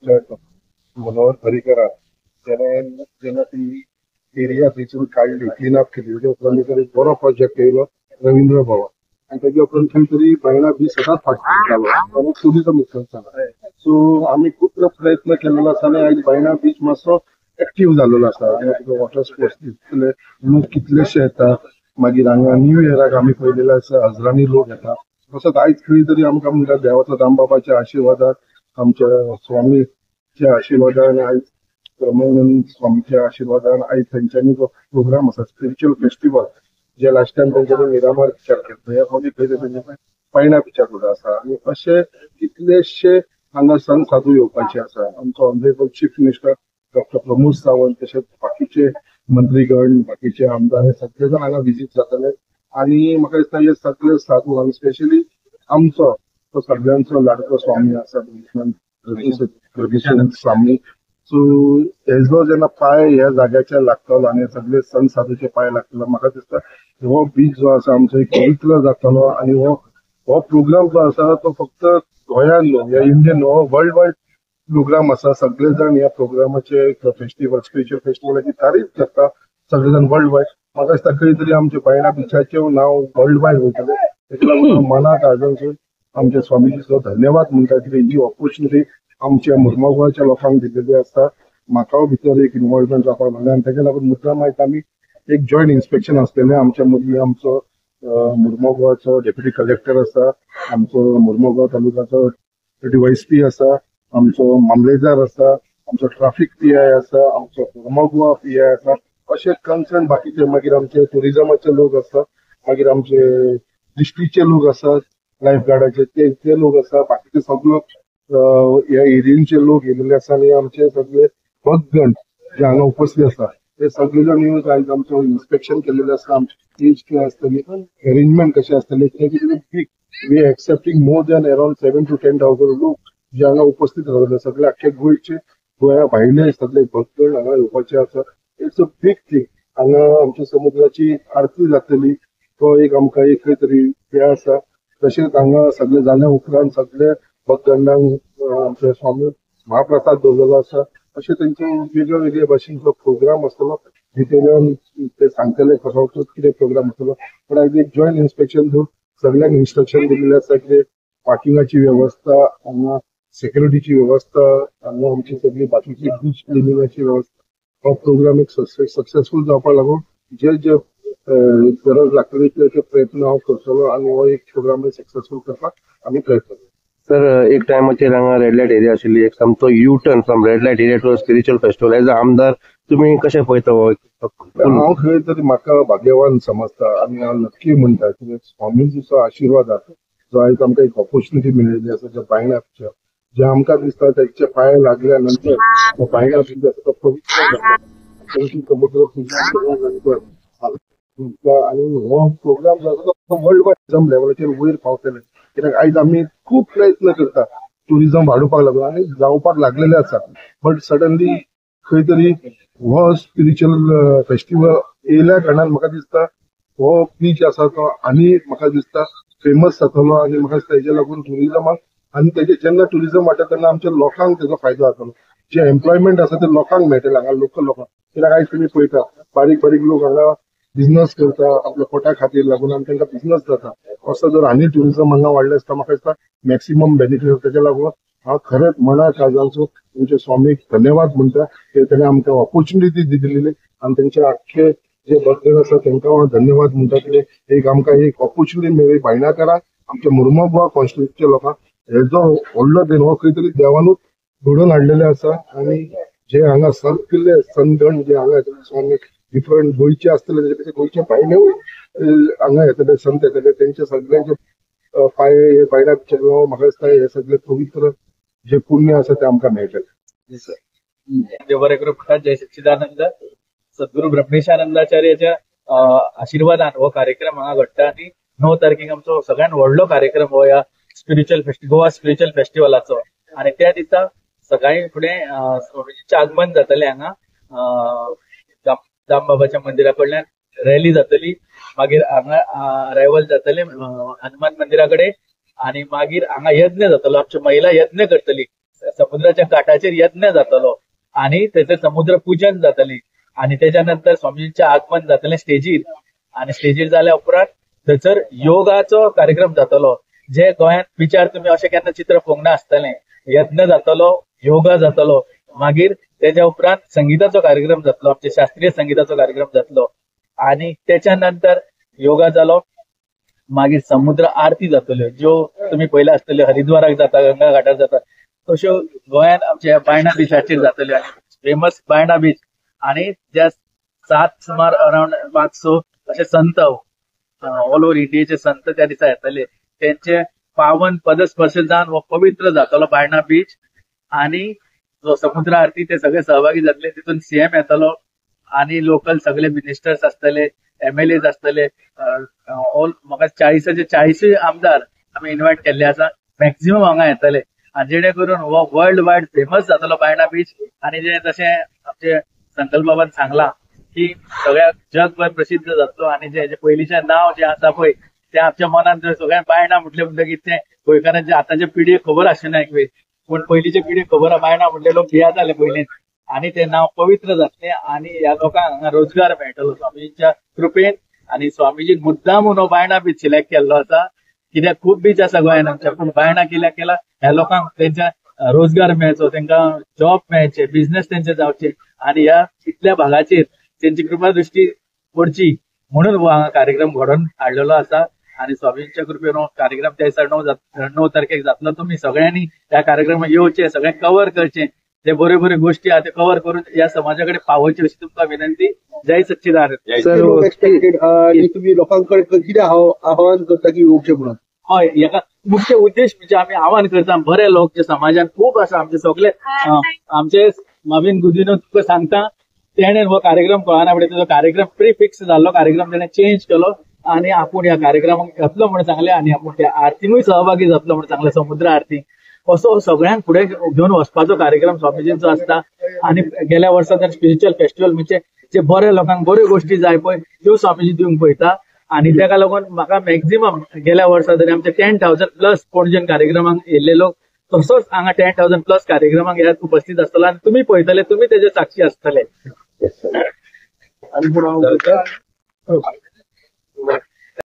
Mister Manohar Parrikar जेन्ना ती area थंयसून काडली क्लीन अप केली तेजे उपरांत एक बरो प्रोजेक्ट येयलो रवींद्र भवन आनी तेजे उपरांत खंय तरी बायणा बीच सदांच फाटी जालो टुरिजम जाला सो आमी खूब प्रयत्न केलेलो आसा आनी आयज बायणा बीच मातसो एक्टीव जाल्लो आसा आनी वॉटर स्पोर्ट्स दिसतले लोक कितलेशे येता मागीर हांगा न्यू इयराक आमी पळयलेले आसा हजारांनी लोक येता तसोच आयज खंय तरी आमकां म्हणटा देवाचो दामबाबाच्या आशिर्वादान आमच्या स्वामीच्या आशिर्वादान आयज ब्रह्मानंद स्वामीच्या आशिर्वादान आयज थंयच्यांनी जो प्रोग्राम आसा स्पिरिच्युअल फेस्टिवल जे लास्ट टायम तेंच्यांनी मिरामार पिक्चर केल्लो ह्या फावटी खंय तरी पैना पिक्चर सुद्दां आसा आनी अशे कितलेशे हांगा संत साधू येवपाचे आसा आमचो honourable chief minister doctor Pramod Sawant तशेंच बाकीचे मंत्रीगण बाकीचे आमदार हे सगळे जाण हांगा विजीट जातले आनी म्हाका दिसता हे सगळे साधू आनी स्पेशली आमचो तो सगळ्यांचो लाडको स्वामी आसा रघुनाथ स्वामी सो हेजो जेन्ना पांय ह्या जाग्याचेर लागतलो आनी सगळे संत साधूचे पांय लागतलो म्हाका दिसता हो बीच जो आसा आमचो एक पवित्र जातलो आनी हो प्रोग्राम जो आसा तो फक्त गोंयान न्हू ह्या इंडियन न्हू हो वर्ल्ड वायड प्रोग्राम आसा सगळे जाण ह्या प्रोग्रामाचे फेस्टिवल स्पिरिच्युअल फेस्टिवलाची तारीफ करता सगळे जाण वर्ल्ड वायड म्हाका दिसता खंय तरी आमचे बायणा बिचाचे नांव वर्ल्ड वायड वयतले तेका लागून मनाक आजून आमच्या स्वामीजीचो धन्यवाद म्हणटा कितें ही ऑपॉर्च्युनिटी आमच्या मुर्मगांवच्या गोंयच्या लोकांक दिलेली आसता म्हाका भितर एक इन्वॉल्वमेंट जावपाक लागलें आनी तेका लागून मुद्दाम आयज आमी एक जॉयंट इन्स्पेक्शन आसलेलें आमच्या मदीं आमचो मुर्मगांवचो डेप्युटी कलेक्टर आसा आमचो मुर्मगांव तालुकाचो DYSP आसा आमचो मामलेदार आसा आमचो ट्राफिक PI आसा आमचो मुर्मगांव PI आसा अशे कन्सर्न बाकीचे मागीर आमचे टुरिजमाचे लोक आसा मागीर आमचे दिश्टीचे लोक आसात लायफ गार्डाचे ते लोक आसा बाकीचे सगळो ह्या एरियेचे लोक येयलेले आसा आनी आमचे सगळे भक्तगण जे हांगा उपस्थित आसा ते सगळे जाण येवन आयज आमचो इन्स्पेक्शन केलेले आसा आमची स्टेज कितें आसतली अरेंजमेंट कशें आसतलें we accepting more than around 7,000 to 10,000 लोक जे हांगा उपस्थित रावले सगळे आख्खे गोंयचे गोंया भायले सगळे भक्तगण हांगा येवपाचे आसा इट्स अ बिग थिंग हांगा आमच्या समुद्राची आरती जातली तो एक आमकां एक खंय तरी हें आसा तशेंच हांगा सगळे जाल्या उपरांत सगळे भक्तगणांक आमचे स्वामी महाप्रसाद दवरलेलो आसा अशें तेंचो वेगळ्या वेगळ्या भाशेचो प्रोग्राम आसतलो डिटेलान ते सांगतले कसो कितें प्रोग्राम आसतलो पण आयज एक जॉयंट इन्स्पेक्शन घेवन सगळ्यांक इन्स्ट्रक्शन दिल्लें आसा की पार्किंगाची वेवस्था हांगा सेक्युरिटीची वेवस्था हांगा आमची सगळी बाकीची बीच क्लिनिंगाची वेवस्था हो प्रोग्राम एक सक्सेसफूल जावपाक लागून जे जे गरज लागतली ते प्रयत्न हांव करतलो आनी हो एक प्रोग्राम सक्सेसफूल करपाक आमी प्रयत्न करतलो. सर एक टायमाचेर हांगा रेड लायट एरिया आशिल्ली एक सामको U turn from red light area to spiritual festival as a आमदार तुमी कशें पळयता हो हांव खंय तरी म्हाका भाग्यवान समजता आनी हांव नक्की म्हणटा की स्वामीजीचो आशिर्वाद आसा जो आयज आमकां एक ऑपॉर्च्युनिटी मेळिल्ली आसा ज्या बायणाच्या जे आमकां दिसता तेचे पांय लागल्या नंतर तो बायणा बीच आसा तो पवित्र आनी हो प्रोग्राम जो आसा तो वर्ल्ड वायड लेवलाचेर वयर पावतले कित्याक आयज आमी खूब प्रयत्न करता टुरिजम वाडोवपाक लागून आनी जावपाक लागलेले आसा बट सडनली खंय तरी हो स्पिरिच्युअल फेस्टिवल येयल्या कारणान म्हाका दिसता हो बीच आसा तो आनी म्हाका दिसता फेमस जातलो आनी म्हाका दिसता हेजे लागून टुरिजमाक आनी तेजे जेन्ना टुरिजम वाडटा तेन्ना आमच्या लोकांक तेजो फायदो जातलो जे एम्प्लॉयमेंट आसा ते लोकांक मेळटले हांगा लोकल लोकांक कित्याक आयज तुमी पळयता बारीक बारीक लोक हांगा बिझनेस करता आपल्या पोटा खातीर लागून आनी तांकां बिझनेस जाता असो जर आनी टुरिजम हांगा वाडलें आसता म्हाका दिसता मॅक्सिमम बेनिफीट तेजे लागून हांव खरेंच मनाक काळजांचो तुमचे स्वामीक धन्यवाद म्हणटा की तेणें आमकां ऑपॉर्च्युनिटी दिलेली आनी तेंचे आख्खे जे भक्तगण आसा तांकां हांव धन्यवाद म्हणटा की एक आमकां एक ऑपॉर्च्युनिटी मेळ्ळी बायणाकारांक आमच्या मुर्मगांव कॉन्स्टिट्युएन्सीच्या लोकांक हेजो व्हडलो देण हो खंय तरी देवानूच घडोवन हाडलेले आसा आनी जे हांगा संत केल्ले संतगण जे हांगा स्वामी डिफरंट गोंयचे आसतले तेजे गोंयचे भायलेवूय हांगा येतले संत येतले तेंचे सगळ्यांचे पांय हे बायणा बिचार म्हाका दिसता हे सगळे पवित्र जे पुण्य आसा ते आमकां मेळटले. देवरे कृपा जय सच्चिदानंद सद्गुरू ब्रह्मेशानंदाचार्याच्या आशीर्वादान हो कार्यक्रम हांगा घडटा आनी 9 तारखेक आमचो सगळ्यात व्हडलो कार्यक्रम हो ह्या गोवा स्पिरिच्युअल फेस्टिवलाचो आनी त्या दिसा सकाळी फुडें स्वामीजीचें आगमन जातलें हांगा दामबाबाच्या मंदिरा कडल्यान रॅली जातली मागीर हांगा अरायवल जातले हनुमान मंदिरा कडेन आनी मागीर हांगा यज्ञ जातलो आमच्यो महिला यज्ञ करतली समुद्राच्या काठाचेर यज्ञ जातलो आणि त्याचे समुद्र पूजन जातली आणि त्याच्यानंतर स्वामीजींचे आगमन जातले स्टेजीर आणि स्टेजीर जाल्या उपरांत थंयसर योगाचो कार्यक्रम जातलो जे गोंयांत बिचार तुम्ही अशें केन्ना चित्र पळोवंक नासतलें. यज्ञ जातलो, योगा जातलो, मागीर तेच्या उपरांत संगीताचो कार्यक्रम जातलो, आमचे शास्त्रीय संगीताचो कार्यक्रम जातलो आणि त्याच्या नंतर योगा जालो मागीर समुद्र आरती जातल्यो ज्यो तुम्ही पयल्या आसतल्यो हरिद्वाराक जाता, गंगा घाटार जाता, तश्यो गोंयांत आमच्या बायणा बिचाचेर जातल्यो आणि फेमस बायणा बीच आणि ज्या 7 सुमार अराउंड 500 असे संत ऑल ओव्हर इंडियेचे संत त्या दिसा येतले त्यांचे पावन पदस्पर्श जावन हो पवित्र जातलो बायणा बीच आणि जो समुद्र आरती ते सगळे सहभागी जातले. तितून सीएम येतलो आणि लोकल सगळे मिनिस्टर्स असतले, MLAs असतले, ऑल म्हाका 40 आमदार आम्ही इन्व्हाइट केल्ले आसा. मॅक्झिमम हांगा येतले आणि जेणे करून हो वर्ल्ड वायड फेमस जातलो बायणा बीच आणि जे जशें आमचे संकल्प बाबान सांगला की सगळ्या जगभर प्रसिद्ध जातलो आणि जे पयलींचे नाव जे आसा पळय ते आमच्या मनात सगळ्या बायणा म्हटले म्हणटकीर ते गोंयकारांचे आतांचे पिढयेक खबर आसना एक वेळ पण पयलींचे पिढीक खबर बायणा म्हटले लोक भिया जाले पयलीं आणि ते नाव पवित्र जातले आणि ह्या लोकांक हांगा रोजगार मेळटलो स्वामीजींच्या कृपेन आणि स्वामीजी मुद्दाम म्हणून बायणा बीच सिलेक्ट केल्लो आसा कित्याक खूब बीच आसा गोंयांत आमच्या पण बायणा कित्याक केला ह्या लोकांक तेंच्या रोजगार मेळचो, तांकां जॉब मेळचे, बिझनेस तेंचे जावचे आणि ह्या इतल्या भागाचेर तेंची कृपा दृष्टी पडची म्हणून हो हांगा कार्यक्रम घडोवन हाडलेलो आसा आणि स्वामींच्या कृपेन हो कार्यक्रम त्या दिसा 9 तारखेक जातलो. तुम्ही सगळ्यांनी ह्या कार्यक्रमात येवचे, सगळे कव्हर करचे, जे बऱ्यो बऱ्यो गोष्टी आहा ते कव्हर करून या समाजाकडे पावोवचे अशी तुमकां विनंती. जय सच्चिदानंद. तुम्ही लोकांकडे किती आव्हान करता की येवचे म्हणून? हय, हेका मुख्य उद्देश म्हणजे आम्ही आव्हान करता बरे लोक जे समाजात खूप आसा आमचे सगळे आमचे नवीन गुदिनो तुका सांगता तेणे हो कार्यक्रम कळना फुडें तुजो कार्यक्रम प्री फिक्स जाल्लो कार्यक्रम तेणे चेंज केलो आणि आपण ह्या कार्यक्रमाक येतलो म्हणून सांगले आणि आपण त्या आरतींकूय सहभागी जातलो म्हणून सांगले समुद्र आरती असो सगळ्यांक फुडें घेवन वचपाचो कार्यक्रम स्वामीजींचो आसता. आणि गेल्या वर्सा तर स्पिरिच्युअल फेस्टिवल म्हणजे जे बरे लोकांक बऱ्यो गोष्टी जाय पळय त्यो स्वामीजी दिवंक पळयता आणि ताका लागून म्हाका मॅक्झिमम गेल्या वर्सा तरी आमचे 10,000+ पणजेन कार्यक्रमांक येयल्ले लोक तसोच हांगा 10,000+ कार्यक्रमांक ह्यात उपस्थित आसतलो आणि तुम्ही पळयतले, तुम्ही तेजे साक्षी आसतले. आणि